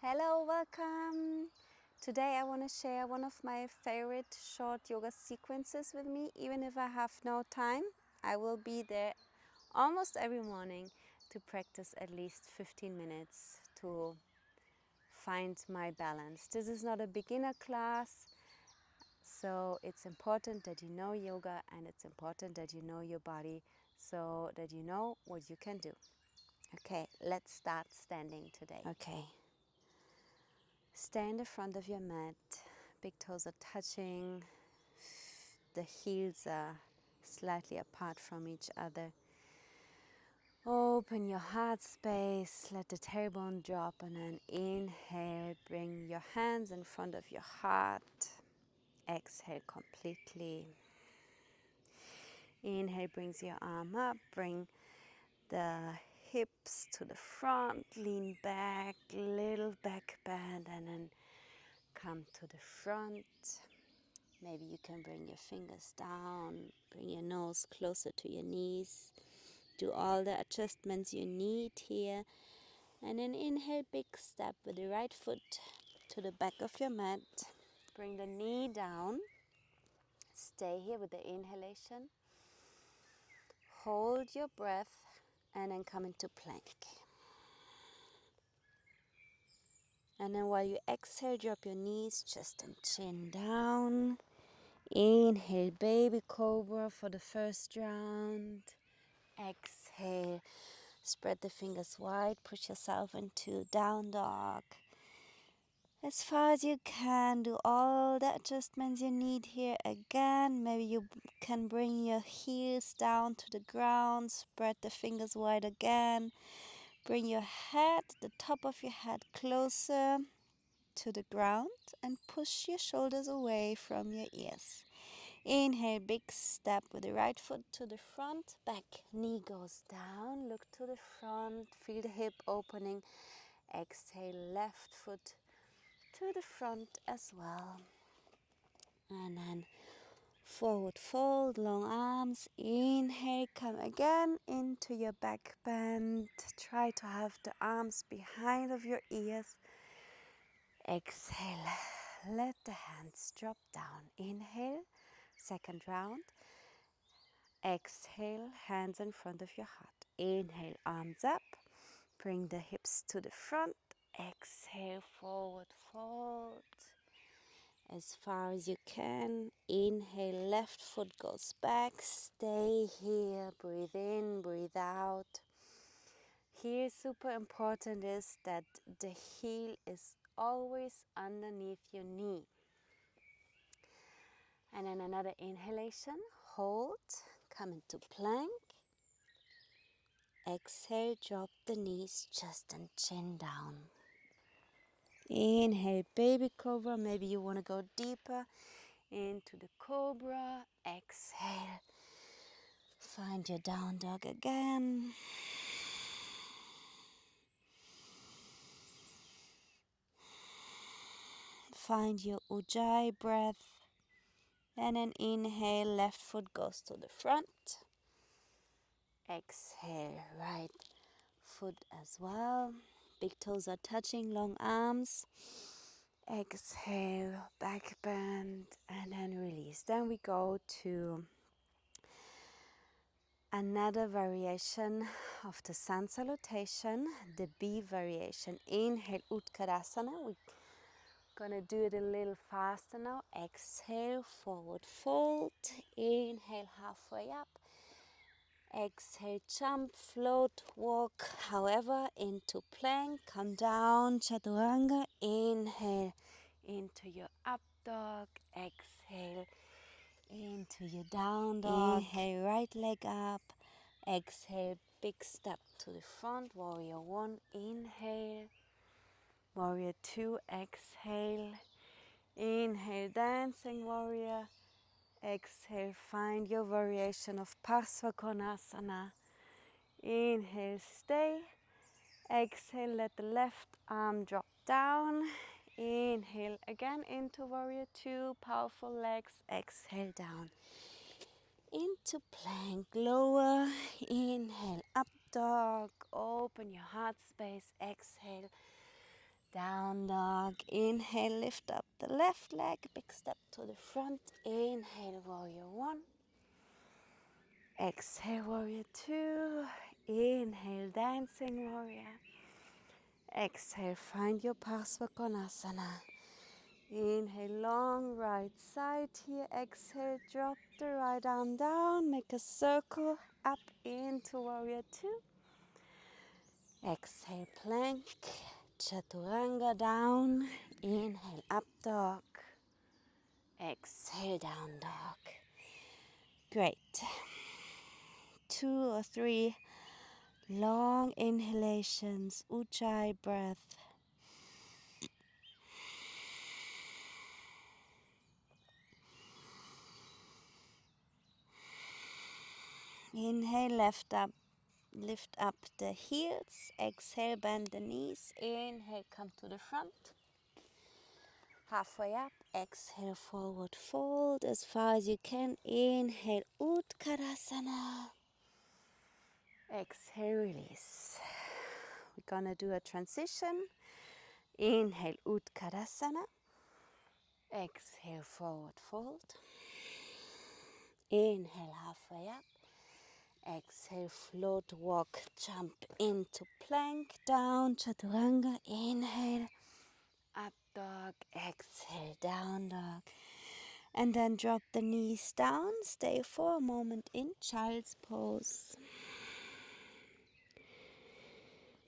Hello, welcome! Today I want to share one of my favorite short yoga sequences with me. Even if I have no time, I will be there almost every morning to practice at least 15 minutes to find my balance. This is not a beginner class, so it's important that you know yoga and it's important that you know your body so that you know what you can do. Okay, let's start standing today. Okay. Stay in the front of your mat, big toes are touching, the heels are slightly apart from each other. Open your heart space, let the tailbone drop, and then inhale, bring your hands in front of your heart. Exhale completely. Inhale brings your arm up, bring the hips to the front, lean back, little back bend, and then come to the front. Maybe you can bring your fingers down, bring your nose closer to your knees. Do all the adjustments you need here. And then inhale, big step with the right foot to the back of your mat. Bring the knee down. Stay here with the inhalation. Hold your breath and then come into plank. And then while you exhale, drop your knees, chest and chin down. Inhale, baby cobra for the first round. Exhale, spread the fingers wide, push yourself into down dog. As far as you can, do all the adjustments you need here again. Maybe you can bring your heels down to the ground, spread the fingers wide again. Bring your head, the top of your head closer to the ground and push your shoulders away from your ears. Inhale, big step with the right foot to the front, back knee goes down, look to the front, feel the hip opening. Exhale, left foot to the front as well. And then forward fold, long arms. Inhale, come again into your back bend. Try to have the arms behind of your ears. Exhale, let the hands drop down. Inhale, second round. Exhale, hands in front of your heart. Inhale, arms up. Bring the hips to the front. Exhale, forward fold. As far as you can. Inhale, left foot goes back. Stay here. Breathe in, breathe out. Here, super important is that the heel is always underneath your knee. And then another inhalation. Hold. Come into plank. Exhale, drop the knees, chest and chin down. Inhale, baby cobra. Maybe you want to go deeper into the cobra. Exhale. Find your down dog again. Find your ujjayi breath. And then inhale, left foot goes to the front. Exhale, right foot as well. Big toes are touching, long arms. Exhale, back bend, and then release. Then we go to another variation of the sun salutation, the B variation. Inhale, Utkarasana. We're gonna do it a little faster now. Exhale, forward fold. Inhale, halfway up. Exhale, jump, float, walk, however, into plank. Come down, chaturanga. Inhale, into your up dog. Exhale, into your down dog. Inhale, right leg up. Exhale, big step to the front. Warrior 1, inhale. Warrior 2, exhale. Inhale, dancing warrior. Exhale, find your variation of Parsvakonasana. Inhale, stay. Exhale, let the left arm drop down. Inhale again into warrior 2, powerful legs. Exhale down into plank, lower. Inhale, up dog. Open your heart space. Exhale, Down dog. Inhale, lift up the left leg. Big step to the front. Inhale, warrior one. Exhale, warrior two. Inhale, dancing warrior. Exhale, find your Parsvakonasana. Inhale, long right side here. Exhale, drop the right arm down. Make a circle up into warrior two. Exhale, plank. Chaturanga down. Inhale, up dog. Exhale, down dog. Great. 2 or 3 long inhalations. Ujjayi breath. Inhale, lift up the heels. Exhale, bend the knees. Inhale, come to the front. Halfway up. Exhale, forward fold as far as you can. Inhale, Utkarasana. Exhale, release. We're gonna do a transition. Inhale, Utkarasana. Exhale, forward fold. Inhale, halfway up. Exhale, float, walk, jump into plank, down, chaturanga. Inhale, up dog. Exhale, down dog. And then drop the knees down. Stay for a moment in child's pose.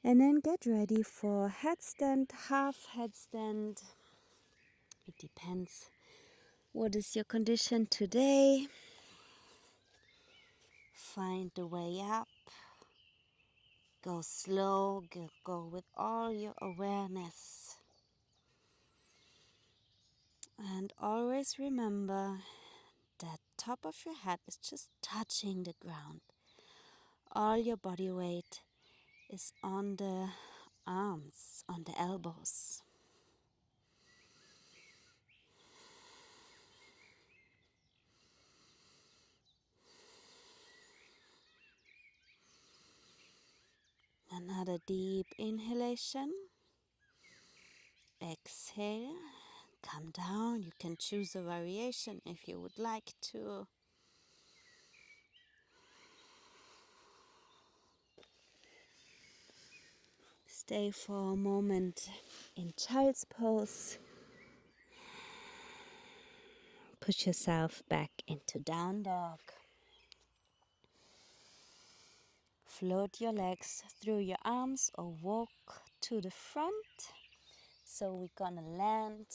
And then get ready for headstand, half headstand. It depends. What is your condition today? Find the way up. Go slow, go with all your awareness. And always remember that top of your head is just touching the ground. All your body weight is on the arms, on the elbows. Another deep inhalation. Exhale. Come down. You can choose a variation if you would like to. Stay for a moment in child's pose. Push yourself back into down dog. Float your legs through your arms or walk to the front. So we're gonna land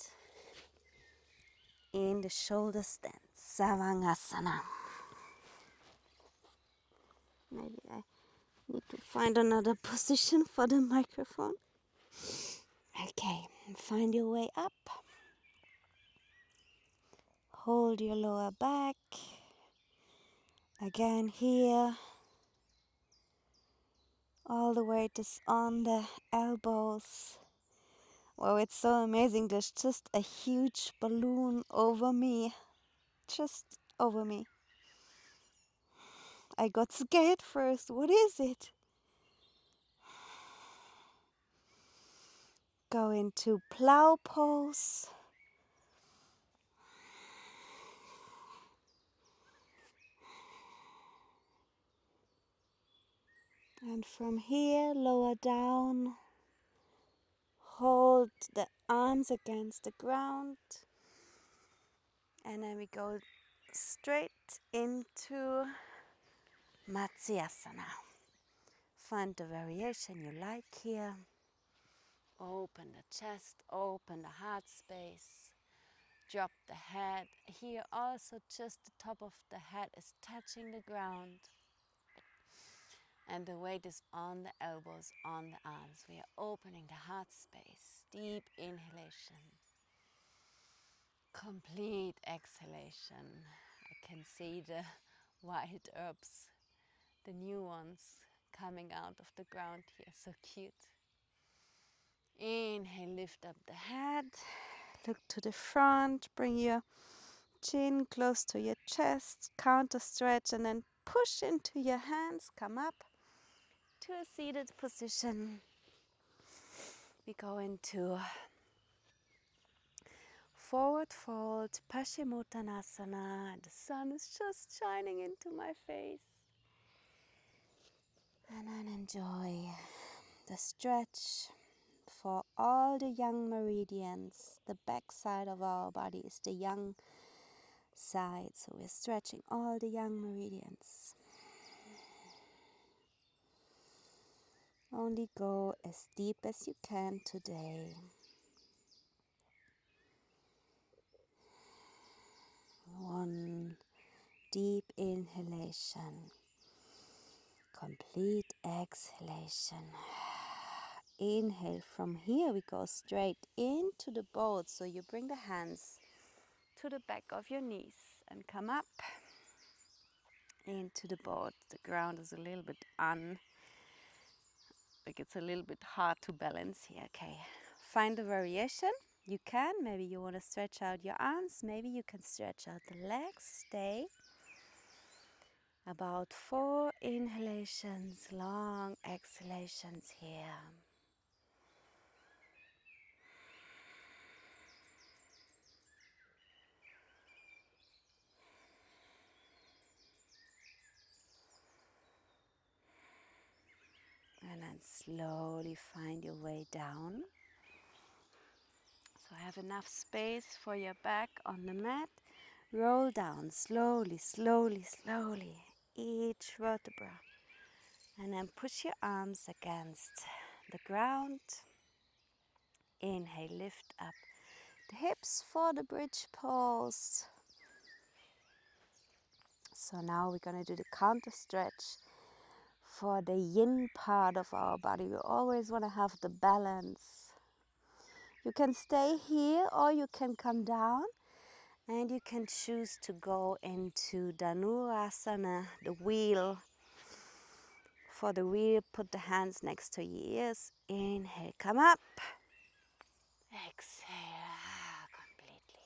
in the shoulder stand, Savasana. Maybe I need to find another position for the microphone. Okay, find your way up. Hold your lower back. Again here. All the weight is on the elbows. Wow, it's so amazing. There's just a huge balloon over me. Just over me. I got scared first. What is it? Go into plow pose. And from here, lower down. Hold the arms against the ground. And then we go straight into Matsyasana. Find the variation you like here. Open the chest, open the heart space. Drop the head. Here also just the top of the head is touching the ground. And the weight is on the elbows, on the arms. We are opening the heart space. Deep inhalation. Complete exhalation. I can see the wild herbs, the new ones coming out of the ground here. So cute. Inhale, lift up the head. Look to the front. Bring your chin close to your chest. Counter stretch and then push into your hands. Come up to a seated position. We go into forward fold, Paschimottanasana, and the sun is just shining into my face. And then enjoy the stretch for all the young meridians. The back side of our body is the young side, so we're stretching all the young meridians. Only go as deep as you can today. One deep inhalation, complete exhalation. Inhale. From here we go straight into the boat, so you bring the hands to the back of your knees and come up into the boat. The ground is a little bit it's a little bit hard to balance here. Okay, find a variation. You can, maybe you want to stretch out your arms, maybe you can stretch out the legs. Stay about 4 inhalations, long exhalations here. And then slowly find your way down. So have enough space for your back on the mat. Roll down slowly, slowly, slowly, each vertebra. And then push your arms against the ground. Inhale, lift up the hips for the bridge pose. So now we're going to do the counter stretch for the yin part of our body. We always want to have the balance. You can stay here or you can come down, and you can choose to go into Dhanurasana, the wheel. For the wheel, put the hands next to your ears. Inhale, come up. Exhale completely.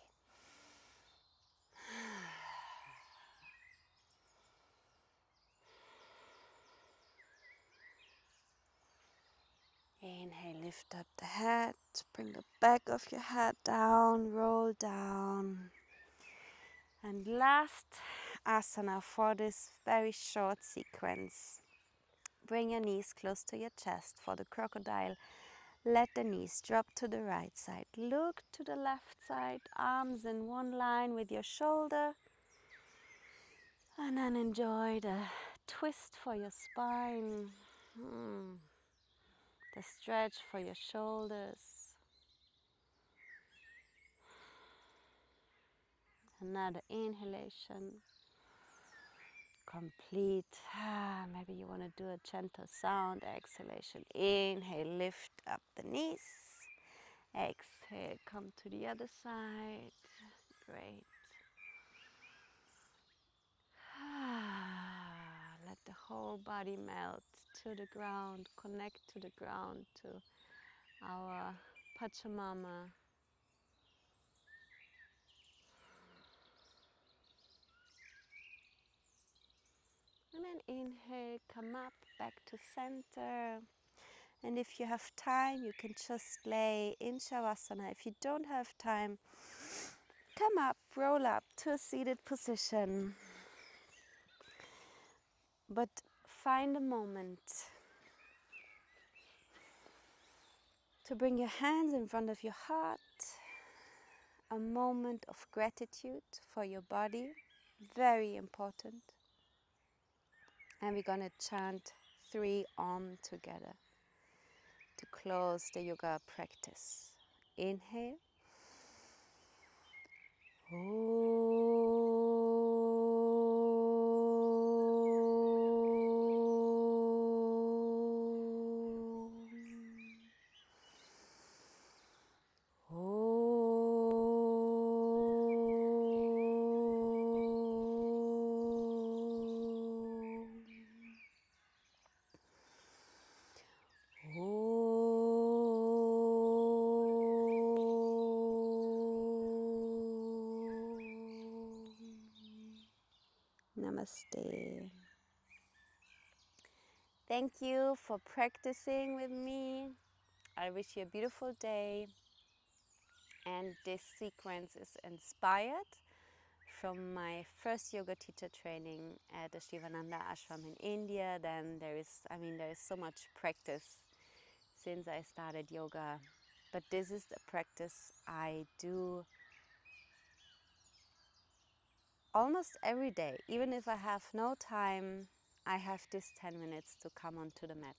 Inhale, lift up the head. Bring the back of your head down, roll down. And last asana for this very short sequence. Bring your knees close to your chest for the crocodile. Let the knees drop to the right side. Look to the left side, arms in one line with your shoulder. And then enjoy the twist for your spine. The stretch for your shoulders. Another inhalation. Complete. Maybe you want to do a gentle sound exhalation. Inhale, lift up the knees. Exhale, come to the other side. Great. Let the whole body melt to the ground, connect to the ground, to our Pachamama. And then inhale, come up, back to center. And if you have time, you can just lay in Shavasana. If you don't have time, come up, roll up to a seated position. But find a moment to bring your hands in front of your heart. A moment of gratitude for your body. Very important. And we're going to chant 3 Om together to close the yoga practice. Inhale. Namaste. Thank you for practicing with me. I wish you a beautiful day, and this sequence is inspired from my first yoga teacher training at the Shivananda Ashram in India. Then there is so much practice since I started yoga, but this is the practice I do almost every day. Even if I have no time, I have this 10 minutes to come onto the mat.